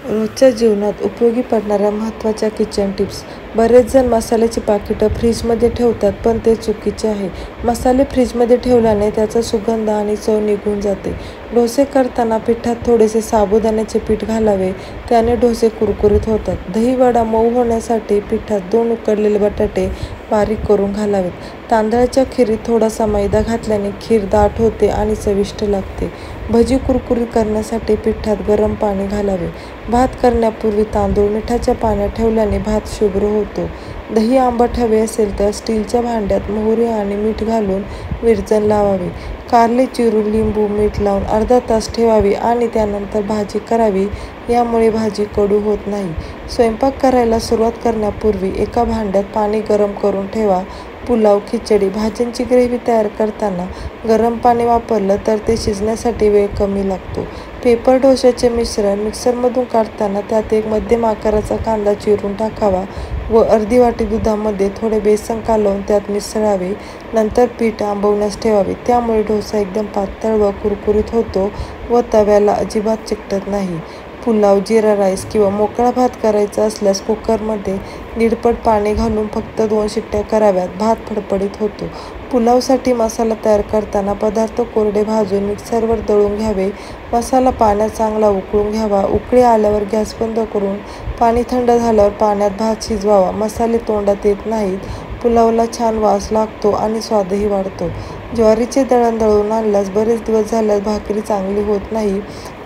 रोजच्या जीवनात उपयोगी पडणाऱ्या महत्त्वाच्या किचन टिप्स. बरेच जण मसाल्याची पाकिटं फ्रीजमध्ये ठेवतात, पण ते चुकीचे आहे. मसाले फ्रीजमध्ये ठेवल्याने त्याचा सुगंध आणि चव निघून जाते. डोसे करताना पिठात थोडेसे साबुदाण्याचे पीठ घालावे, त्याने डोसे कुरकुरीत होतात. दही वडा मऊ होण्यासाठी पिठात 2 उकडलेले बटाटे बारीक करून घालावेत. तांदळाच्या खिरीत थोडासा मैदा घातल्याने खीर दाट होते आणि चविष्ट लागते. भजी कुरकुरीत करण्यासाठी पिठात गरम पाणी घालावे. भात करण्यापूर्वी तांदूळ मिठाच्या पाण्यात ठेवल्याने भात शुभ्र होतो. दही आंबट हवे असेल तर स्टीलच्या भांड्यात मोहरी आणि मीठ घालून विरजण लावावे. कारले चिरून लिंबू मीठ लावून अर्धा तास ठेवावी आणि त्यानंतर भाजी करावी. यामुळे भाजी कडू होत नाही. स्वयंपाक करायला सुरुवात करण्यापूर्वी एका भांड्यात पाणी गरम करून ठेवा. पुलाव, खिचडी, भाज्यांची ग्रेव्ही तयार करताना गरम पाणी वापरलं तर ते शिजण्यासाठी वेळ कमी लागतो. पेपर डोशाचे मिश्रण मिक्सरमधून काढताना त्यात एक मध्यम आकाराचा कांदा चिरून टाकावा व अर्धी वाटी दुधामध्ये थोडे बेसन कालवून त्यात मिसळावे. नंतर पीठ आंबवण्यास ठेवावे. त्यामुळे डोसा एकदम पातळ व कुरकुरीत होतो व तव्याला अजिबात चिकटत नाही. पुलाव, जिरा राईस किंवा मोकळा भात करायचा असल्यास कुकरमध्ये दीडपट पाणी घालून फक्त 2 शिट्ट्या कराव्यात. भात फडफडीत होतो. पुलावसाठी मसाला तयार करताना पदार्थ कोरडे भाजून मिक्सरवर दळून घ्यावे. मसाला पाण्यात चांगला उकळून घ्यावा. उकळी आल्यावर गॅस बंद करून पाणी थंड झाल्यावर पाण्यात भात शिजवावा. मसाले तोंडात येत नाहीत. पुलावला छान वास लागतो आणि स्वादही वाढतो. ज्वारीचे दळण दळून आणल्यास बरेच दिवस झाल्यास भाकरी चांगली होत नाही,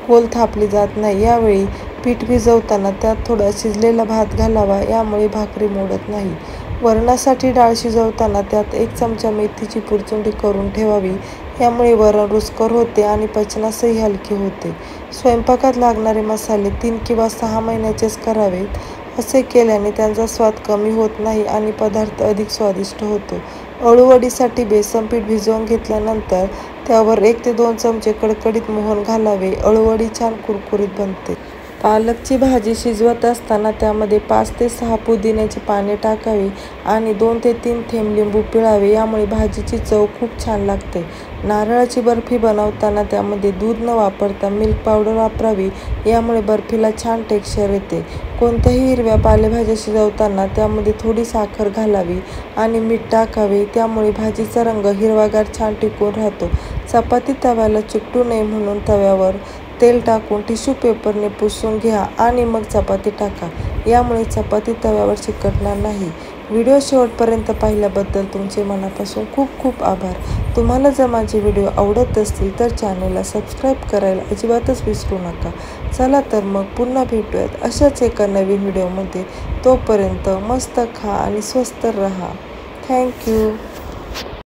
गोल थापली जात नाही. यावेळी पीठ भिजवताना त्यात थोडा शिजलेला भात घालावा. यामुळे भाकरी मोडत नाही. वरणासाठी डाळ शिजवताना त्यात 1 चमचा मेथीची पुरचुंडी करून ठेवावी. यामुळे वरण रुचकर होते आणि पचनासही हलके होते. स्वयंपाकात लागणारे मसाले 3 किंवा 6 महिन्याचेच करावेत. असे केल्याने त्यांचा स्वाद कमी होत नाही आणि पदार्थ अधिक स्वादिष्ट होतो. अळूवडीसाठी बेसन पीठ भिजवून घेतल्यानंतर त्यावर 1 ते 2 चमचे कडकडीत मोहन घालावे. अळूवडी छान कुरकुरीत बनते. पालकची भाजी शिजवत असताना त्यामध्ये 5 ते 6 पुदिन्याची पाने टाकावी आणि 2 ते 3 थेंब लिंबू पिळावे. यामुळे भाजीची चव खूप छान लागते. नारळाची बर्फी बनवताना त्यामध्ये दूध न वापरता मिल्क पावडर वापरावी. यामुळे बर्फीला छान टेक्स्चर येते. कोणत्याही हिरव्या पालेभाज्या शिजवताना त्यामध्ये थोडी साखर घालावी आणि मीठ टाकावे. त्यामुळे भाजीचा रंग हिरवागार छान टिकून राहतो. चपाती तव्याला चिकटू नये म्हणून तव्यावर तेल टाकून टिश्यू पेपरने पुसून घ्या आणि मग चपाती टाका. यामुळे चपाती तव्यावर चिकटणार नाही. व्हिडिओ शेवटपर्यंत पाहिल्याबद्दल तुमचे मनापासून खूप खूप आभार. तुम्हाला जर माझे व्हिडिओ आवडत असतील तर चॅनलला सबस्क्राईब करायला अजिबातच विसरू नका. चला तर मग पुन्हा भेटूयात अशाच एका नवीन व्हिडिओमध्ये. तोपर्यंत मस्त खा आणि स्वस्त रहा. थँक्यू.